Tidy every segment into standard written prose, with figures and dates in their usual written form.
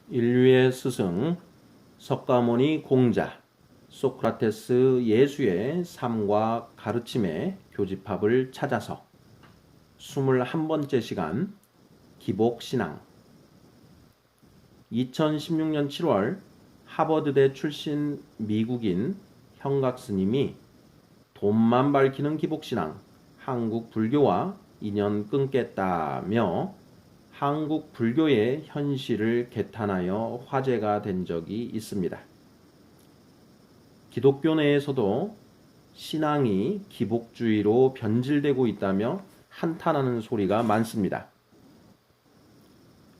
인류의 스승 석가모니 공자 소크라테스 예수의 삶과 가르침의 교집합을 찾아서 21번째 시간 기복신앙. 2016년 7월 하버드대 출신 미국인 형각스님이 돈만 밝히는 기복신앙, 한국 불교와 인연 끊겠다며 한국 불교의 현실을 개탄하여 화제가 된 적이 있습니다. 기독교 내에서도 신앙이 기복주의로 변질되고 있다며 한탄하는 소리가 많습니다.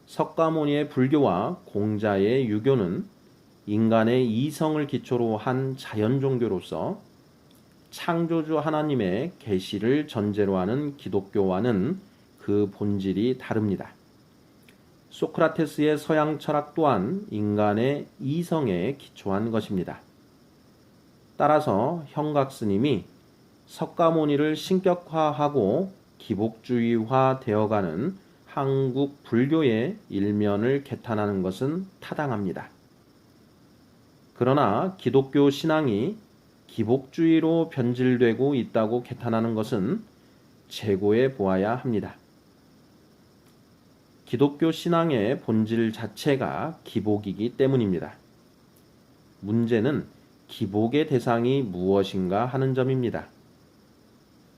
석가모니의 불교와 공자의 유교는 인간의 이성을 기초로 한 자연종교로서 창조주 하나님의 계시를 전제로 하는 기독교와는 그 본질이 다릅니다. 소크라테스의 서양 철학 또한 인간의 이성에 기초한 것입니다. 따라서 형각스님이 석가모니를 신격화하고 기복주의화 되어가는 한국 불교의 일면을 개탄하는 것은 타당합니다. 그러나 기독교 신앙이 기복주의로 변질되고 있다고 개탄하는 것은 재고해 보아야 합니다. 기독교 신앙의 본질 자체가 기복이기 때문입니다. 문제는 기복의 대상이 무엇인가 하는 점입니다.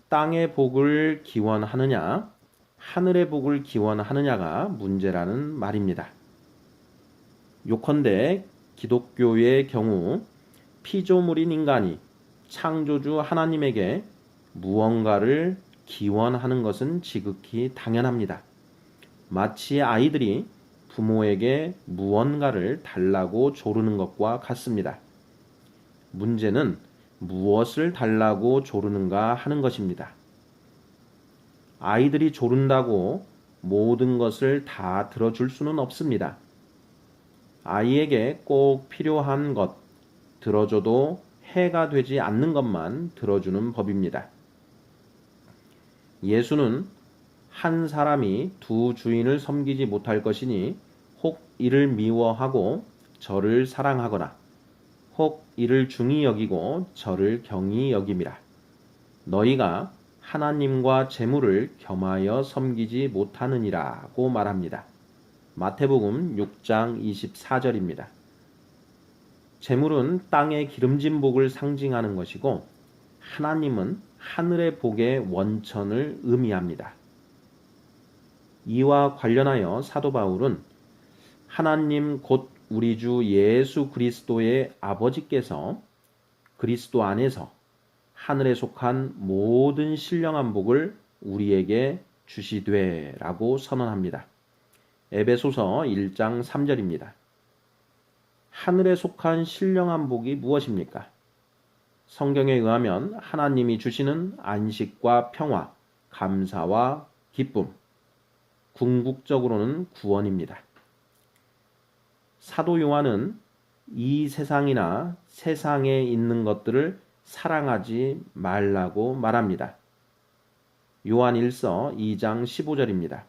땅의 복을 기원하느냐, 하늘의 복을 기원하느냐가 문제라는 말입니다. 요컨대 기독교의 경우 피조물인 인간이 창조주 하나님에게 무언가를 기원하는 것은 지극히 당연합니다. 마치 아이들이 부모에게 무언가를 달라고 조르는 것과 같습니다. 문제는 무엇을 달라고 조르는가 하는 것입니다. 아이들이 조른다고 모든 것을 다 들어줄 수는 없습니다. 아이에게 꼭 필요한 것, 들어줘도 해가 되지 않는 것만 들어주는 법입니다. 예수는 한 사람이 두 주인을 섬기지 못할 것이니 혹 이를 미워하고 저를 사랑하거나 혹 이를 중히 여기고 저를 경히 여김이라. 너희가 하나님과 재물을 겸하여 섬기지 못하느니라고 말합니다. 마태복음 6장 24절입니다. 재물은 땅의 기름진 복을 상징하는 것이고 하나님은 하늘의 복의 원천을 의미합니다. 이와 관련하여 사도 바울은 하나님 곧 우리 주 예수 그리스도의 아버지께서 그리스도 안에서 하늘에 속한 모든 신령한 복을 우리에게 주시되라고 선언합니다. 에베소서 1장 3절입니다. 하늘에 속한 신령한 복이 무엇입니까? 성경에 의하면 하나님이 주시는 안식과 평화, 감사와 기쁨, 궁극적으로는 구원입니다. 사도 요한은 이 세상이나 세상에 있는 것들을 사랑하지 말라고 말합니다. 요한 1서 2장 15절입니다.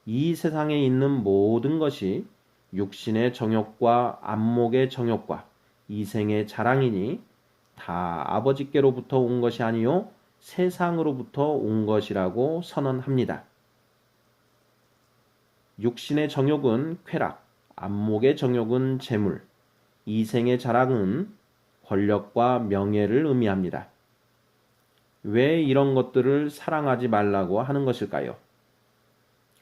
이 세상에 있는 모든 것이 육신의 정욕과 안목의 정욕과 이생의 자랑이니 다 아버지께로부터 온 것이 아니요 세상으로부터 온 것이라고 선언합니다. 육신의 정욕은 쾌락, 안목의 정욕은 재물, 이생의 자랑은 권력과 명예를 의미합니다. 왜 이런 것들을 사랑하지 말라고 하는 것일까요?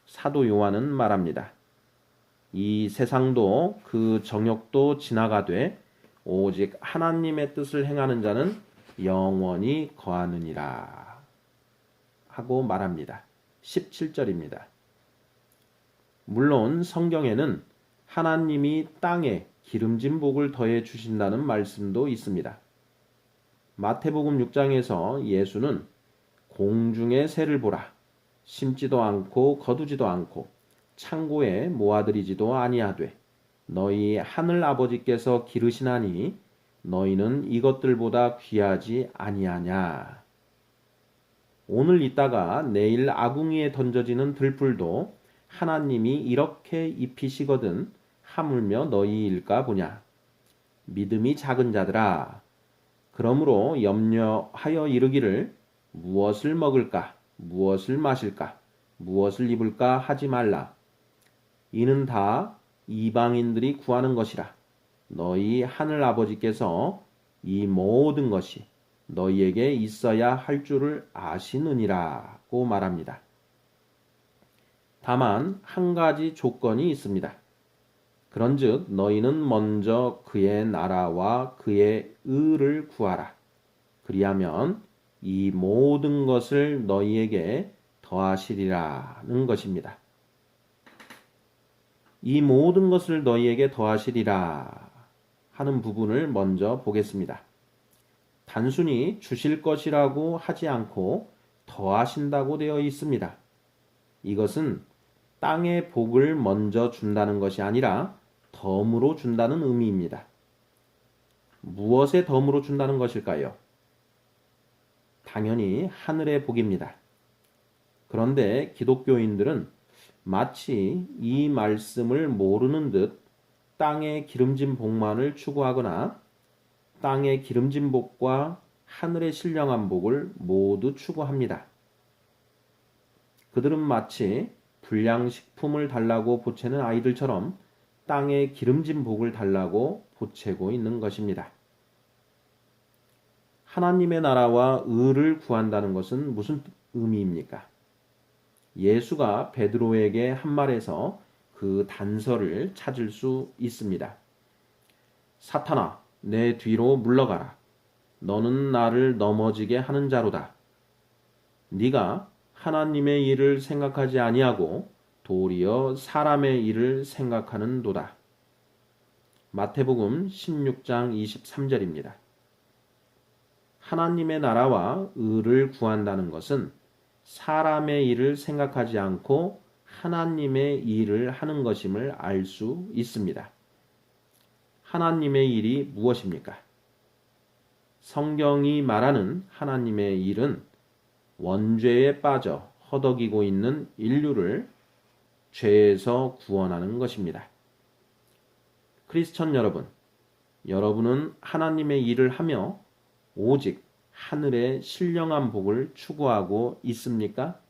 사도 요한은 말합니다. 이 세상도 그 정욕도 지나가되 오직 하나님의 뜻을 행하는 자는 영원히 거하느니라 하고 말합니다. 17절입니다. 물론 성경에는 하나님이 땅에 기름진 복을 더해 주신다는 말씀도 있습니다. 마태복음 6장에서 예수는 공중의 새를 보라. 심지도 않고 거두지도 않고 창고에 모아들이지도 아니하되 너희 하늘 아버지께서 기르시나니 너희는 이것들보다 귀하지 아니하냐. 오늘 있다가 내일 아궁이에 던져지는 들풀도 하나님이 이렇게 입히시거든 하물며 너희일까 보냐. 믿음이 작은 자들아, 그러므로 염려하여 이르기를 무엇을 먹을까, 무엇을 마실까, 무엇을 입을까 하지 말라. 이는 다 이방인들이 구하는 것이라. 너희 하늘 아버지께서 이 모든 것이 너희에게 있어야 할 줄을 아시느니라고 말합니다. 다만 한 가지 조건이 있습니다. 그런즉 너희는 먼저 그의 나라와 그의 의를 구하라. 그리하면 이 모든 것을 너희에게 더하시리라는 것입니다. 이 모든 것을 너희에게 더하시리라 하는 부분을 먼저 보겠습니다. 단순히 주실 것이라고 하지 않고 더하신다고 되어 있습니다. 이것은 땅의 복을 먼저 준다는 것이 아니라 덤으로 준다는 의미입니다. 무엇에 덤으로 준다는 것일까요? 당연히 하늘의 복입니다. 그런데 기독교인들은 마치 이 말씀을 모르는 듯 땅의 기름진 복만을 추구하거나 땅의 기름진 복과 하늘의 신령한 복을 모두 추구합니다. 그들은 마치 불량식품을 달라고 보채는 아이들처럼 땅의 기름진 복을 달라고 보채고 있는 것입니다. 하나님의 나라와 의를 구한다는 것은 무슨 의미입니까? 예수가 베드로에게 한 말에서 그 단서를 찾을 수 있습니다. 사탄아, 내 뒤로 물러가라. 너는 나를 넘어지게 하는 자로다. 네가 하나님의 일을 생각하지 아니하고 도리어 사람의 일을 생각하는도다. 마태복음 16장 23절입니다. 하나님의 나라와 의를 구한다는 것은 사람의 일을 생각하지 않고 하나님의 일을 하는 것임을 알 수 있습니다. 하나님의 일이 무엇입니까? 성경이 말하는 하나님의 일은 원죄에 빠져 허덕이고 있는 인류를 죄에서 구원하는 것입니다. 크리스천 여러분, 여러분은 하나님의 일을 하며 오직 하늘의 신령한 복을 추구하고 있습니까?